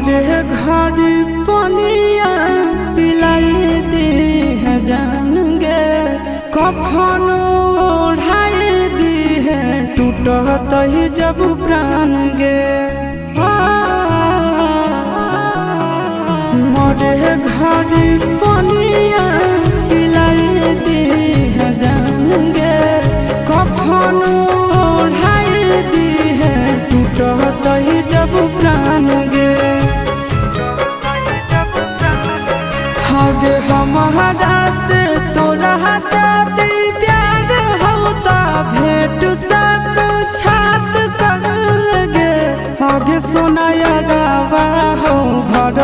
मोरे घर पनिया पिलाई दी है जान गे, कफन ओढ़ाई दी है टूटत ही जब प्राण गे। मोरे घर पनिया पिलाई दी है जान गे, कफन ओढ़ाई दी है टूटत ही जब प्राण गे। हगे हमारा से तोरा जाती प्यार होता भेंट सक छात कर लगे। हगे सोनाया रावा हो भर